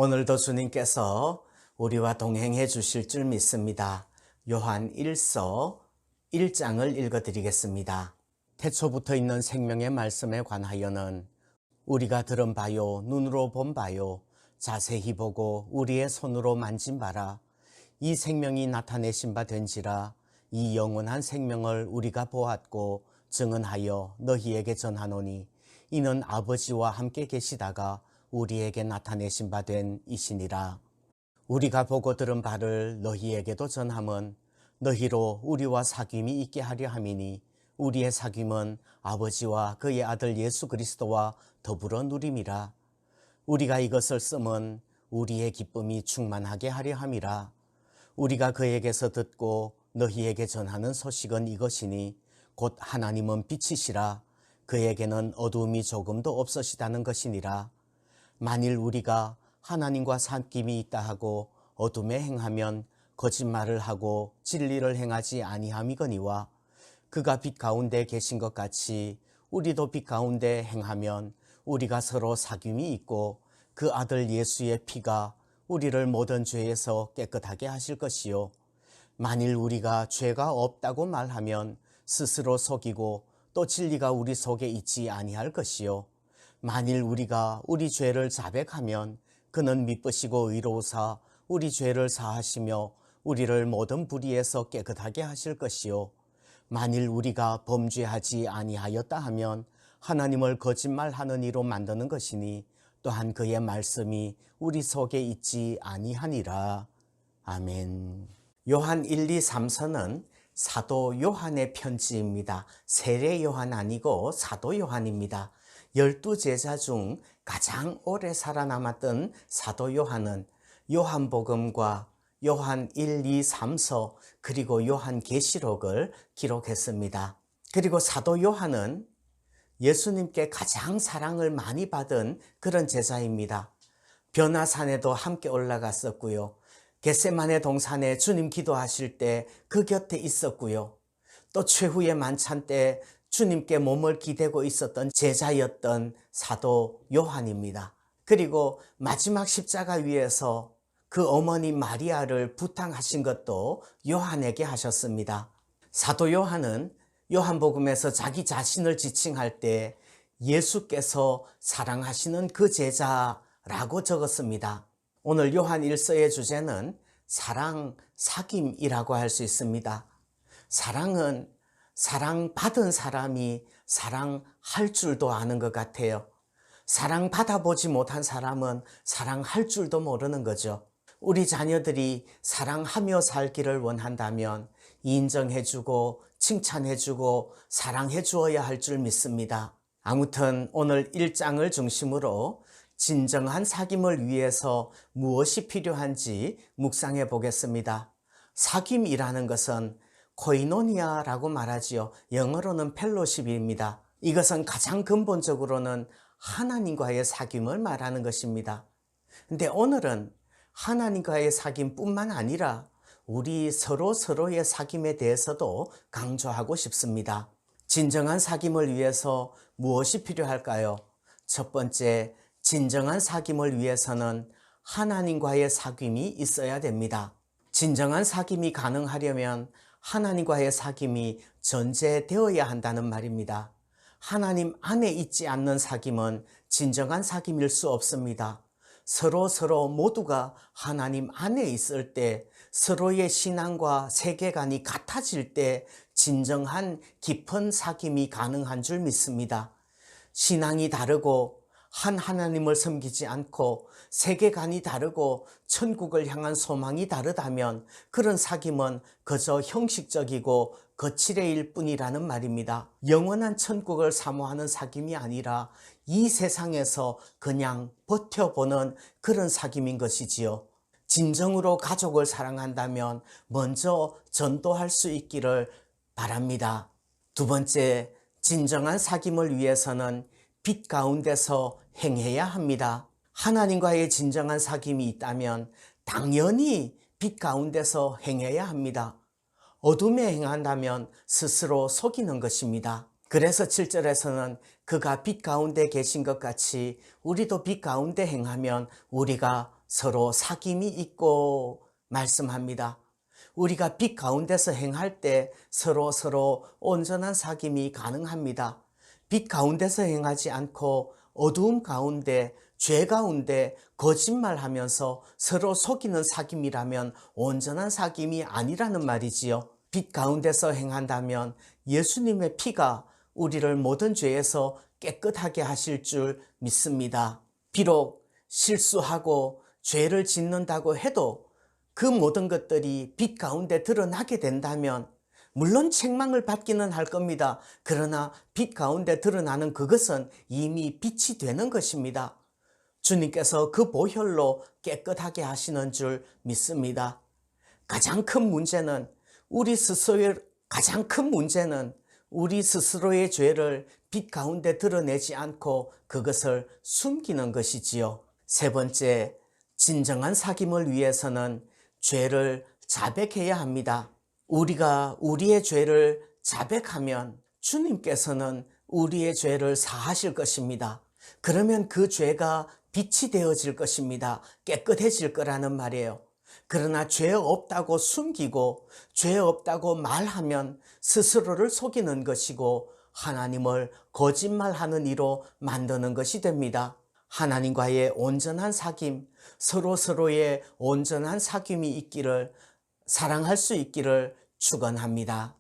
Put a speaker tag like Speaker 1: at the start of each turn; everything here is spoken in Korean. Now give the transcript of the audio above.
Speaker 1: 오늘도 주님께서 우리와 동행해 주실 줄 믿습니다. 요한 1서 1장을 읽어드리겠습니다. 태초부터 있는 생명의 말씀에 관하여는 우리가 들은 바요, 눈으로 본 바요, 자세히 보고 우리의 손으로 만진 바라. 이 생명이 나타내신 바 된지라. 이 영원한 생명을 우리가 보았고 증언하여 너희에게 전하노니 이는 아버지와 함께 계시다가 우리에게 나타내신 바 된 이시니라. 우리가 보고 들은 바를 너희에게도 전함은 너희로 우리와 사귐이 있게 하려 함이니 우리의 사귐은 아버지와 그의 아들 예수 그리스도와 더불어 누림이라. 우리가 이것을 쓰면 우리의 기쁨이 충만하게 하려 함이라. 우리가 그에게서 듣고 너희에게 전하는 소식은 이것이니 곧 하나님은 빛이시라. 그에게는 어두움이 조금도 없으시다는 것이니라. 만일 우리가 하나님과 사귐이 있다 하고 어둠에 행하면 거짓말을 하고 진리를 행하지 아니함이거니와 그가 빛 가운데 계신 것 같이 우리도 빛 가운데 행하면 우리가 서로 사귐이 있고 그 아들 예수의 피가 우리를 모든 죄에서 깨끗하게 하실 것이요. 만일 우리가 죄가 없다고 말하면 스스로 속이고 또 진리가 우리 속에 있지 아니할 것이요. 만일 우리가 우리 죄를 자백하면 그는 미쁘시고 의로우사 우리 죄를 사하시며 우리를 모든 불의에서 깨끗하게 하실 것이요. 만일 우리가 범죄하지 아니하였다 하면 하나님을 거짓말하는 이로 만드는 것이니 또한 그의 말씀이 우리 속에 있지 아니하니라. 아멘. 요한 1, 2, 3서는 사도 요한의 편지입니다. 세례 요한 아니고 사도 요한입니다. 12제자 중 가장 오래 살아남았던 사도 요한은 요한복음과 요한 1, 2, 3서 그리고 요한계시록을 기록했습니다. 그리고 사도 요한은 예수님께 가장 사랑을 많이 받은 그런 제자입니다. 변화산에도 함께 올라갔었고요. 겟세마네 동산에 주님 기도하실 때 그 곁에 있었고요. 또 최후의 만찬 때 주님께 몸을 기대고 있었던 제자였던 사도 요한입니다. 그리고 마지막 십자가 위에서 그 어머니 마리아를 부탁하신 것도 요한에게 하셨습니다. 사도 요한은 요한복음에서 자기 자신을 지칭할 때 예수께서 사랑하시는 그 제자라고 적었습니다. 오늘 요한 1서의 주제는 사랑, 사귐이라고 할 수 있습니다. 사랑은 사랑받은 사람이 사랑할 줄도 아는 것 같아요. 사랑받아보지 못한 사람은 사랑할 줄도 모르는 거죠. 우리 자녀들이 사랑하며 살기를 원한다면 인정해주고 칭찬해주고 사랑해 주어야 할 줄 믿습니다. 아무튼 오늘 1장을 중심으로 진정한 사귐을 위해서 무엇이 필요한지 묵상해 보겠습니다. 사귐이라는 것은 코이노니아라고 말하지요. 영어로는 펠로십입니다. 이것은 가장 근본적으로는 하나님과의 사귐을 말하는 것입니다. 근데 오늘은 하나님과의 사귐뿐만 아니라 우리 서로의 사귐에 대해서도 강조하고 싶습니다. 진정한 사귐을 위해서 무엇이 필요할까요? 첫 번째, 진정한 사귐을 위해서는 하나님과의 사귐이 있어야 됩니다. 진정한 사귐이 가능하려면 하나님과의 사귐이 전제되어야 한다는 말입니다. 하나님 안에 있지 않는 사귐은 진정한 사귐일 수 없습니다. 서로 모두가 하나님 안에 있을 때 서로의 신앙과 세계관이 같아질 때 진정한 깊은 사귐이 가능한 줄 믿습니다. 신앙이 다르고 한 하나님을 섬기지 않고 세계관이 다르고 천국을 향한 소망이 다르다면 그런 사귐은 그저 형식적이고 거칠애일 뿐이라는 말입니다. 영원한 천국을 사모하는 사귐이 아니라 이 세상에서 그냥 버텨보는 그런 사귐인 것이지요. 진정으로 가족을 사랑한다면 먼저 전도할 수 있기를 바랍니다. 두 번째, 진정한 사귐을 위해서는 빛 가운데서 행해야 합니다. 하나님과의 진정한 사귐이 있다면 당연히 빛 가운데서 행해야 합니다. 어둠에 행한다면 스스로 속이는 것입니다. 그래서 7절에서는 그가 빛 가운데 계신 것 같이 우리도 빛 가운데 행하면 우리가 서로 사귐이 있고 말씀합니다. 우리가 빛 가운데서 행할 때 서로 온전한 사귐이 가능합니다. 빛 가운데서 행하지 않고 어두움 가운데, 죄 가운데 거짓말하면서 서로 속이는 사귐이라면 온전한 사귐이 아니라는 말이지요. 빛 가운데서 행한다면 예수님의 피가 우리를 모든 죄에서 깨끗하게 하실 줄 믿습니다. 비록 실수하고 죄를 짓는다고 해도 그 모든 것들이 빛 가운데 드러나게 된다면 물론 책망을 받기는 할 겁니다. 그러나 빛 가운데 드러나는 그것은 이미 빛이 되는 것입니다. 주님께서 그 보혈로 깨끗하게 하시는 줄 믿습니다. 가장 큰 문제는 우리 스스로의 죄를 빛 가운데 드러내지 않고 그것을 숨기는 것이지요. 세 번째, 진정한 사귐을 위해서는 죄를 자백해야 합니다. 우리가 우리의 죄를 자백하면 주님께서는 우리의 죄를 사하실 것입니다. 그러면 그 죄가 빛이 되어질 것입니다. 깨끗해질 거라는 말이에요. 그러나 죄 없다고 숨기고 죄 없다고 말하면 스스로를 속이는 것이고 하나님을 거짓말하는 이로 만드는 것이 됩니다. 하나님과의 온전한 사귐, 서로의 온전한 사귐이 있기를, 사랑할 수 있기를 축원합니다.